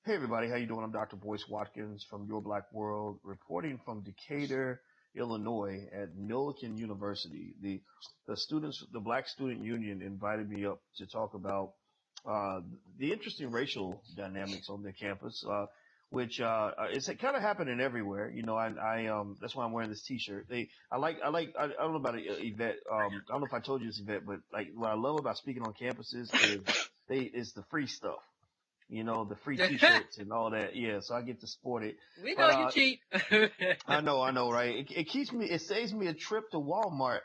Hey everybody, how you doing? I'm Dr. Boyce Watkins from Your Black World, reporting from Decatur, Illinois at Millikan University. The Black Student Union invited me up to talk about uh, the interesting racial dynamics on their campus, which it's kind of happening everywhere. That's why I'm wearing this T-shirt. I don't know about Yvette. I don't know if I told you this, Yvette, but like what I love about speaking on campuses is the free stuff, the free T-shirts and all that. Yeah, so I get to sport it. We But know you cheat. I know, right? It saves me a trip to Walmart.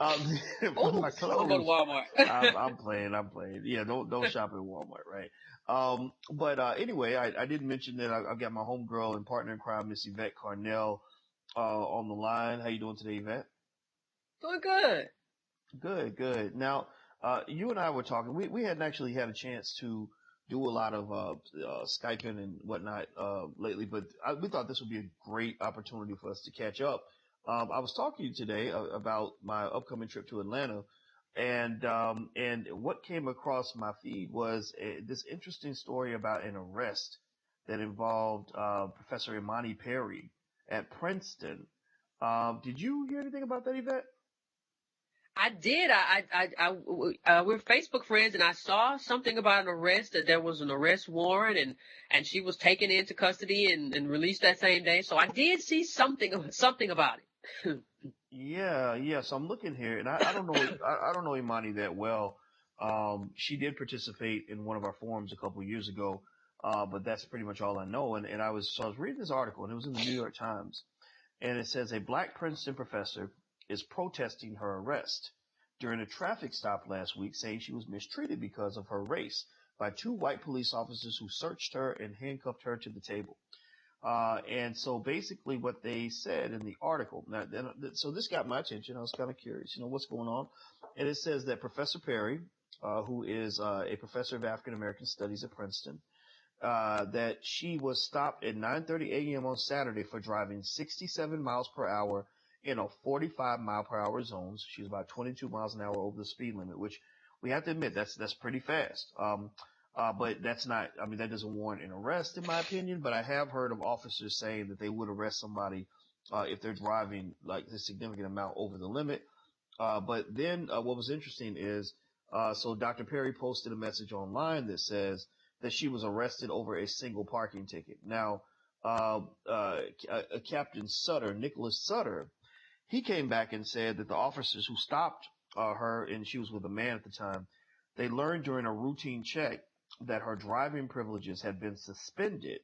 Um, for Oh, my I'm going to clothes. Walmart. I'm playing. Yeah, don't shop at Walmart, right? But anyway, I did mention that I've got my homegirl and partner in crime, Miss Yvette Carnell, on the line. How you doing today, Yvette? Doing good. Good. Now, you and I were talking. We hadn't actually had a chance to do a lot of Skyping and whatnot lately, but we thought this would be a great opportunity for us to catch up. I was talking to you today about my upcoming trip to Atlanta, and what came across my feed was this interesting story about an arrest that involved Professor Imani Perry at Princeton. Did you hear anything about that, Yvette? I did. We're Facebook friends, and I saw something about an arrest, that there was an arrest warrant, and she was taken into custody and released that same day. So I did see something about it. Yeah. So I'm looking here, and I don't know, I don't know Imani that well. She did participate in one of our forums a couple of years ago, but that's pretty much all I know. And I was reading this article, and it was in the New York Times, and it says a black Princeton professor is protesting her arrest during a traffic stop last week, saying she was mistreated because of her race by two white police officers who searched her and handcuffed her to the table. And so basically what they said in the article, so this got my attention. I was kind of curious, what's going on. And it says that Professor Perry, who is a professor of African American studies at Princeton, that she was stopped at 9:30 a.m. on Saturday for driving 67 miles per hour in a 45 mile per hour zone. So she's about 22 miles an hour over the speed limit, which we have to admit that's pretty fast. But that's not, I mean, that doesn't warrant an arrest in my opinion, but I have heard of officers saying that they would arrest somebody, if they're driving like a significant amount over the limit. But then, what was interesting is, so Dr. Perry posted a message online that says that she was arrested over a single parking ticket. Now, Captain Sutter, Nicholas Sutter, he came back and said that the officers who stopped her, and she was with a man at the time, they learned during a routine check that her driving privileges had been suspended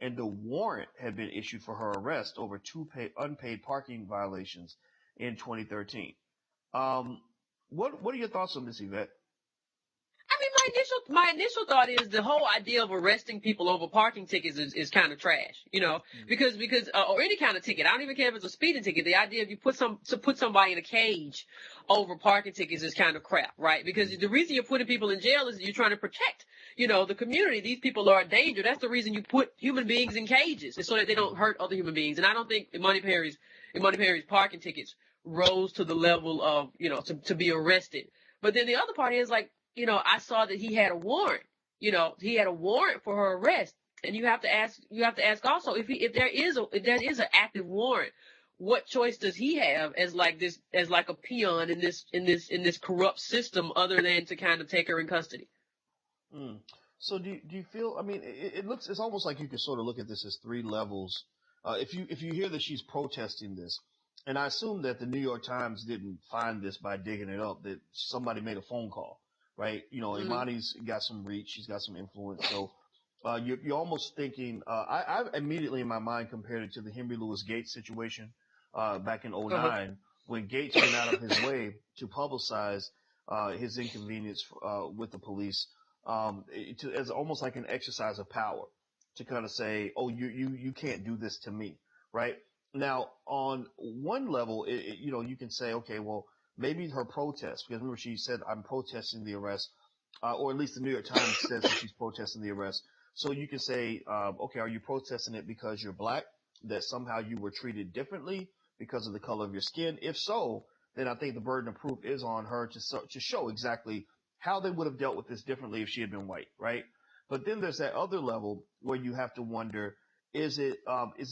and the warrant had been issued for her arrest over two unpaid parking violations in 2013. Um, what are your thoughts on this, Yvette? I mean, my initial thought is the whole idea of arresting people over parking tickets is kind of trash, because or any kind of ticket. I don't even care if it's a speeding ticket. The idea of you put somebody in a cage over parking tickets is kind of crap, right? Because the reason you're putting people in jail is you're trying to protect, the community. These people are a danger. That's the reason you put human beings in cages, is so that they don't hurt other human beings. And I don't think Imani Perry's parking tickets rose to the level of, to be arrested. But then the other part is like, I saw that he had a warrant. He had a warrant for her arrest, and you have to ask also if there is an active warrant, what choice does he have as like a peon in this corrupt system, other than to kind of take her in custody? Mm. So do you feel? I mean, it's almost like you could sort of look at this as three levels. If you hear that she's protesting this, and I assume that the New York Times didn't find this by digging it up, that somebody made a phone call, right? Imani's got some reach, she's got some influence, so you're almost thinking. I immediately in my mind compared it to the Henry Louis Gates situation back in Uh-huh. '09, when Gates went out of his way to publicize his inconvenience with the police, as almost like an exercise of power to kind of say, oh, you can't do this to me, right? Now, on one level, you can say, okay, well, maybe her protest, because remember she said, I'm protesting the arrest, or at least the New York Times says that she's protesting the arrest. So you can say, okay, are you protesting it because you're black, that somehow you were treated differently because of the color of your skin? If so, then I think the burden of proof is on her to show exactly how they would have dealt with this differently if she had been white, right? But then there's that other level where you have to wonder, is it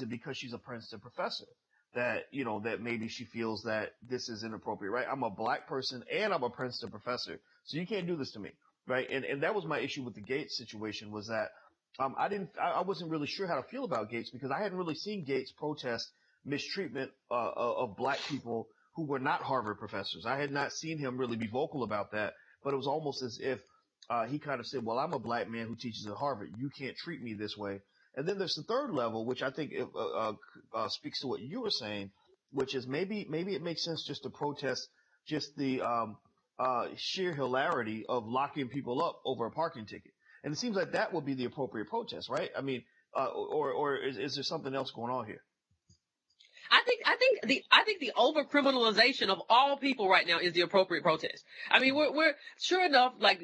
because she's a Princeton professor that, that maybe she feels that this is inappropriate, right? I'm a black person and I'm a Princeton professor, so you can't do this to me, right? And that was my issue with the Gates situation, was that I wasn't really sure how to feel about Gates, because I hadn't really seen Gates protest mistreatment of black people who were not Harvard professors. I had not seen him really be vocal about that, but it was almost as if he kind of said, well, I'm a black man who teaches at Harvard. You can't treat me this way. And then there's the third level, which I think speaks to what you were saying, which is maybe it makes sense just to protest just the sheer hilarity of locking people up over a parking ticket. And it seems like that would be the appropriate protest, right? I mean, or is there something else going on here? I think the overcriminalization of all people right now is the appropriate protest. I mean, we're sure enough, like,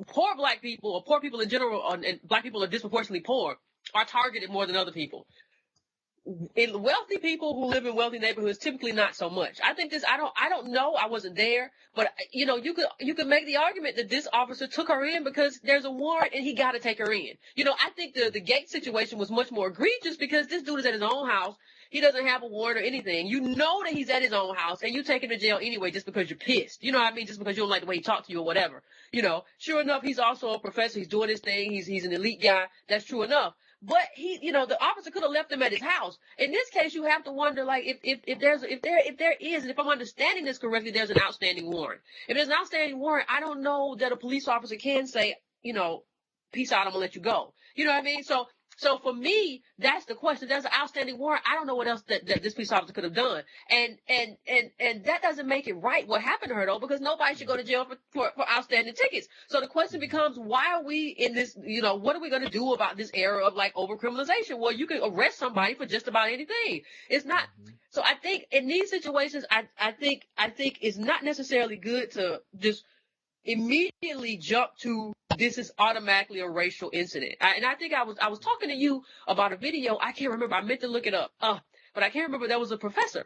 poor black people, or poor people in general, and black people are disproportionately poor, are targeted more than other people. In wealthy people who live in wealthy neighborhoods, typically not so much. I think this, I don't know, I wasn't there, but you could make the argument that this officer took her in because there's a warrant and he got to take her in. I think the Gates situation was much more egregious because this dude is at his own house. He doesn't have a warrant or anything. You know that he's at his own house, and you take him to jail anyway just because you're pissed. You know what I mean? Just because you don't like the way he talked to you or whatever. Sure enough, he's also a professor. He's doing his thing. He's an elite guy. That's true enough. But the officer could have left him at his house. In this case, you have to wonder, like, if there is, and if I'm understanding this correctly, there's an outstanding warrant. If there's an outstanding warrant, I don't know that a police officer can say, peace out, I'm gonna let you go. You know what I mean? So for me, that's the question. There's an outstanding warrant. I don't know what else that this police officer could have done. And that doesn't make it right what happened to her, though, because nobody should go to jail for outstanding tickets. So the question becomes, why are we in this, what are we going to do about this era of, like, overcriminalization? Well, you can arrest somebody for just about anything. It's not. So I think in these situations, I think it's not necessarily good to just immediately jump to this is automatically a racial incident. And I think I was talking to you about a video. I can't remember. I meant to look it up. But I can't remember. There was a professor,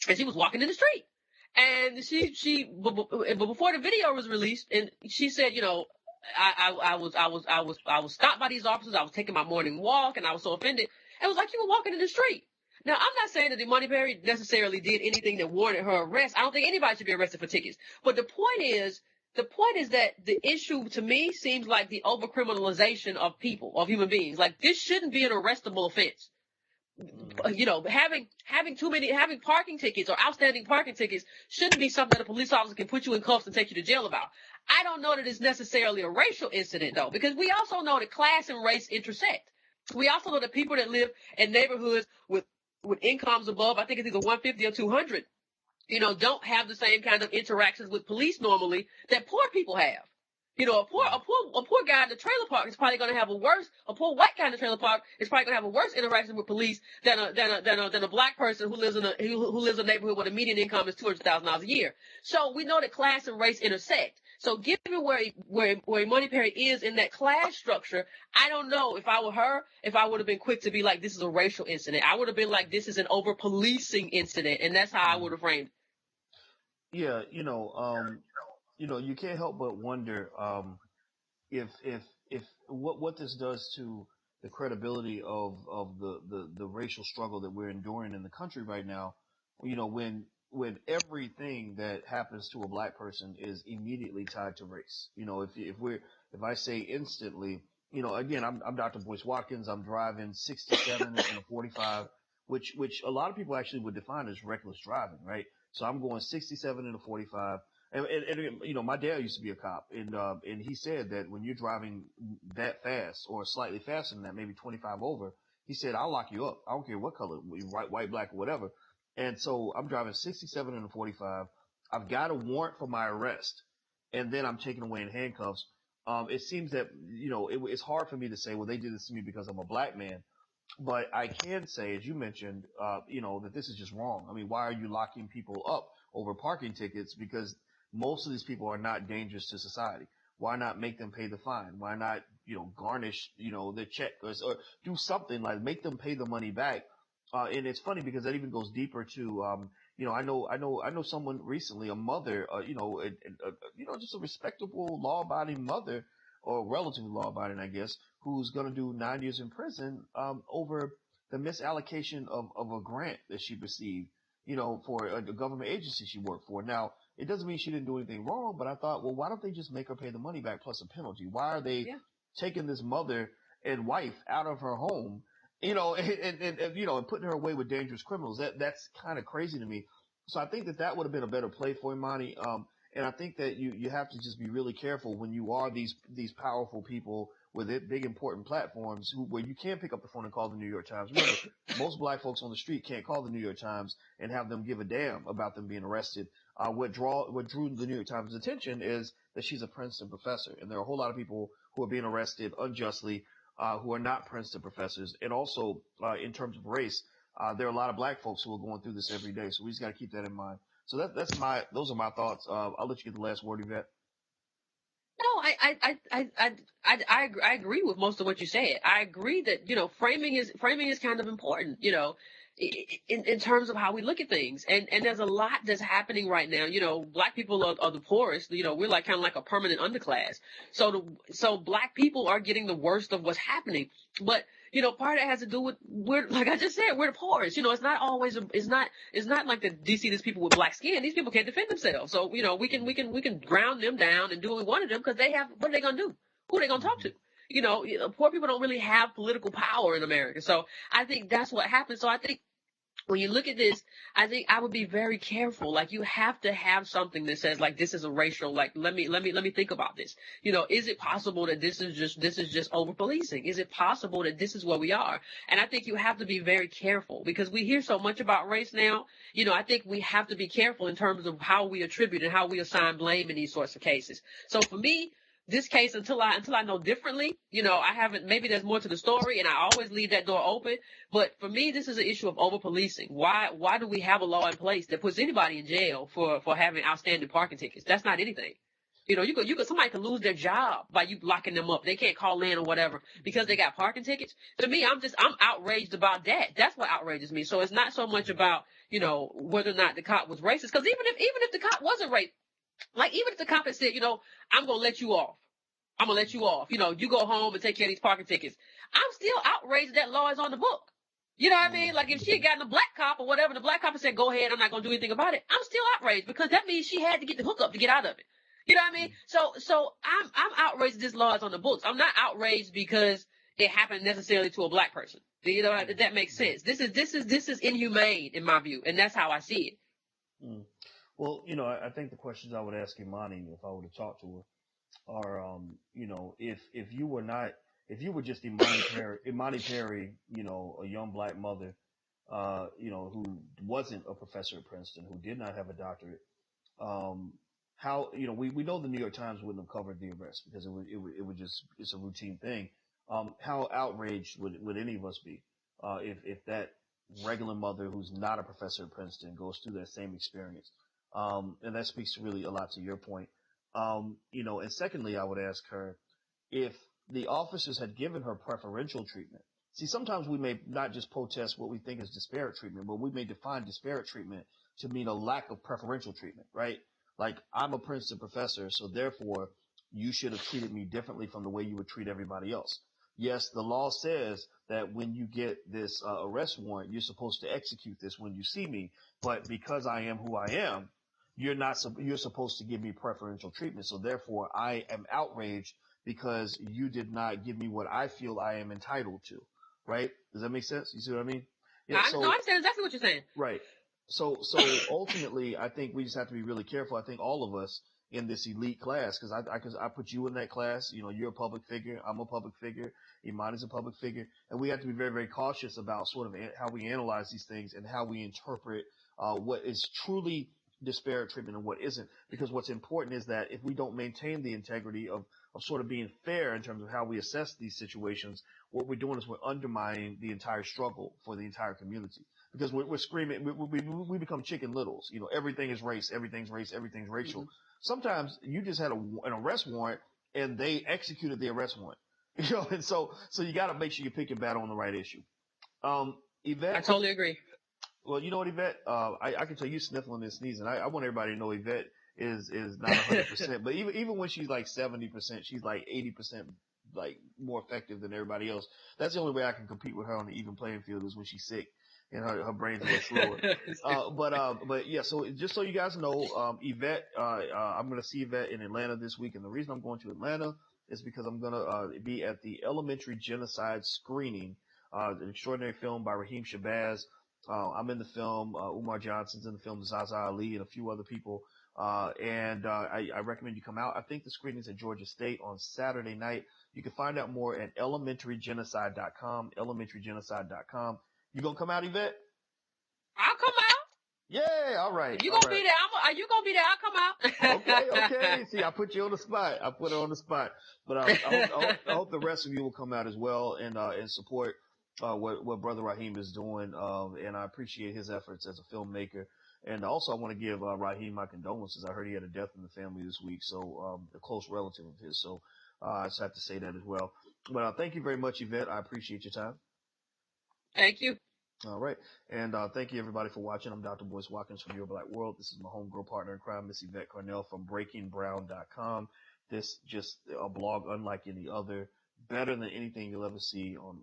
and she was walking in the street, and but before the video was released, and she said, I was stopped by these officers. I was taking my morning walk, and I was so offended. It was like, you were walking in the street. Now, I'm not saying that Imani Perry necessarily did anything that warranted her arrest. I don't think anybody should be arrested for tickets. But the point is that the issue to me seems like the overcriminalization of people, of human beings. Like, this shouldn't be an arrestable offense. Having parking tickets or outstanding parking tickets shouldn't be something that a police officer can put you in cuffs and take you to jail about. I don't know that it's necessarily a racial incident, though, because we also know that class and race intersect. We also know that people that live in neighborhoods with incomes above, I think it's either 150 or 200, don't have the same kind of interactions with police normally that poor people have. A poor guy in the trailer park is probably going to have a poor white guy in the trailer park is probably going to have a worse interaction with police than a black person who lives in a neighborhood where the median income is $200,000 a year. So we know that class and race intersect. So given where Imani Perry is in that class structure, I don't know if I were her, if I would have been quick to be like, this is a racial incident. I would have been like, this is an over-policing incident, and that's how I would have framed it. Yeah, you can't help but wonder if what this does to the credibility of the racial struggle that we're enduring in the country right now. When everything that happens to a black person is immediately tied to race. If I say instantly, again, I'm Dr. Boyce Watkins. I'm driving 67 and a 45, which a lot of people actually would define as reckless driving, right? So I'm going 67 and a 45. And my dad used to be a cop, and he said that when you're driving that fast or slightly faster than that, maybe 25 over, he said, I'll lock you up. I don't care what color, white, black, or whatever. And so I'm driving 67 and a 45. I've got a warrant for my arrest, and then I'm taken away in handcuffs. It seems that, it's hard for me to say, well, they did this to me because I'm a black man. But I can say, as you mentioned, that this is just wrong. I mean, why are you locking people up over parking tickets? Because most of these people are not dangerous to society. Why not make them pay the fine? Why not, garnish, the check or do something like make them pay the money back? And it's funny because that even goes deeper to, I know someone recently, a mother, just a respectable, law-abiding mother, or relatively law-abiding, I guess, who's going to do 9 years in prison over the misallocation of a grant that she received, for a government agency she worked for. Now, it doesn't mean she didn't do anything wrong, but I thought, well, why don't they just make her pay the money back plus a penalty? Why are they taking this mother and wife out of her home, and putting her away with dangerous criminals? That's kind of crazy to me. So I think that would have been a better play for Imani. And I think that you have to just be really careful when you are these powerful people with big important platforms where you can pick up the phone and call the New York Times. Remember, most black folks on the street can't call the New York Times and have them give a damn about them being arrested. What drew the New York Times' attention is that she's a Princeton professor, and there are a whole lot of people who are being arrested unjustly who are not Princeton professors. And also, in terms of race, there are a lot of black folks who are going through this every day. So we just got to keep that in mind. So those are my thoughts. I'll let you get the last word, Yvette. No, I agree with most of what you said. I agree that, framing is kind of important, in terms of how we look at things. And there's a lot that's happening right now. Black people are the poorest. We're like kind of like a permanent underclass. So black people are getting the worst of what's happening. But, part of it has to do with like I just said, we're the poorest. It's not always, it's not like the DC, these people with black skin. These people can't defend themselves. So, we can ground them down and do what we want to them because what are they going to do? Who are they going to talk to? Poor people don't really have political power in America. So I think that's what happens. So I think when you look at this, I think I would be very careful. Like, you have to have something that says, like, this is a racial, like, let me think about this. Is it possible that this is just over policing? Is it possible that this is where we are? And I think you have to be very careful because we hear so much about race now. I think we have to be careful in terms of how we attribute and how we assign blame in these sorts of cases. So for me, this case, until I know differently, I haven't, maybe there's more to the story and I always leave that door open. But for me, this is an issue of over policing. Why do we have a law in place that puts anybody in jail for having outstanding parking tickets? That's not anything. Somebody could lose their job by you locking them up. They can't call in or whatever because they got parking tickets. To me, I'm outraged about that. That's what outrages me. So it's not so much about, whether or not the cop was racist. Cause even if the cop wasn't racist, like, even if the cop had said, I'm going to let you off. I'm going to let you off. You go home and take care of these parking tickets. I'm still outraged that law is on the book. You know what I mean? Like, if she had gotten a black cop or whatever, the black cop had said, go ahead, I'm not going to do anything about it. I'm still outraged because that means she had to get the hookup to get out of it. You know what I mean? So I'm outraged this law is on the books. I'm not outraged because it happened necessarily to a black person. That makes sense. This is inhumane in my view. And that's how I see it. Mm. Well, I think the questions I would ask Imani if I were to talk to her are, if you were just Imani Perry, a young black mother, who wasn't a professor at Princeton, who did not have a doctorate, how, we know the New York Times wouldn't have covered the arrest because it's a routine thing. How outraged would any of us be, if that regular mother who's not a professor at Princeton goes through that same experience? And that speaks really a lot to your point. And secondly, I would ask her if the officers had given her preferential treatment. See, sometimes we may not just protest what we think is disparate treatment, but we may define disparate treatment to mean a lack of preferential treatment, right? Like, I'm a Princeton professor, so therefore you should have treated me differently from the way you would treat everybody else. Yes, the law says that when you get this arrest warrant, you're supposed to execute this when you see me. But because I am who I am, you're supposed to give me preferential treatment. So therefore, I am outraged because you did not give me what I feel I am entitled to. Right? Does that make sense? You see what I mean? Yeah. I understand exactly what you're saying. Right. So ultimately, I think we just have to be really careful. I think all of us in this elite class, because I put you in that class. You're a public figure. I'm a public figure. Imani's a public figure, and we have to be very, very cautious about sort of how we analyze these things and how we interpret what is truly disparate treatment and what isn't. Because what's important is that if we don't maintain the integrity of sort of being fair in terms of how we assess these situations, what we're doing is we're undermining the entire struggle for the entire community. Because we're screaming, we become chicken littles. Everything is race, everything's race, everything's racial. Mm-hmm. Sometimes you just had an arrest warrant and they executed the arrest warrant. And so you got to make sure you pick your battle on the right issue. Yvette, I totally agree. Well, you know what, Yvette? I can tell you sniffling and sneezing. I want everybody to know Yvette is not 100%, but even when she's like 70%, she's like 80% like more effective than everybody else. That's the only way I can compete with her on the even playing field is when she's sick and her brain's a little slower. But yeah, so just so you guys know, Yvette, I'm going to see Yvette in Atlanta this week. And the reason I'm going to Atlanta is because I'm going to be at the Elementary Genocide screening, an extraordinary film by Raheem Shabazz. I'm in the film, Umar Johnson's in the film, Zaza Ali and a few other people. I recommend you come out. I think the screening's at Georgia State on Saturday night. You can find out more at elementarygenocide.com, elementarygenocide.com. You gonna come out, Yvette? I'll come out. Yeah, all right. If you gonna be there, are you gonna be there? I'll come out. Okay. See, I put you on the spot. I put her on the spot. But I hope the rest of you will come out as well and support what Brother Raheem is doing. And I appreciate his efforts as a filmmaker. And also, I want to give Raheem my condolences. I heard he had a death in the family this week, so a close relative of his. So I just have to say that as well. But thank you very much, Yvette. I appreciate your time. Thank you. All right. And thank you, everybody, for watching. I'm Dr. Boyce Watkins from Your Black World. This is my homegirl partner in crime, Miss Yvette Carnell from BreakingBrown.com. This just a blog unlike any other, better than anything you'll ever see on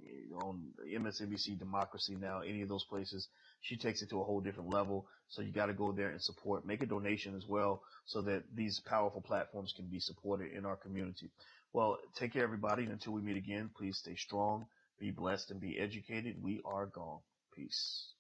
MSNBC, Democracy Now!, any of those places. She takes it to a whole different level. So you got to go there and support. Make a donation as well so that these powerful platforms can be supported in our community. Well, take care, everybody. And until we meet again, please stay strong, be blessed, and be educated. We are gone. Peace.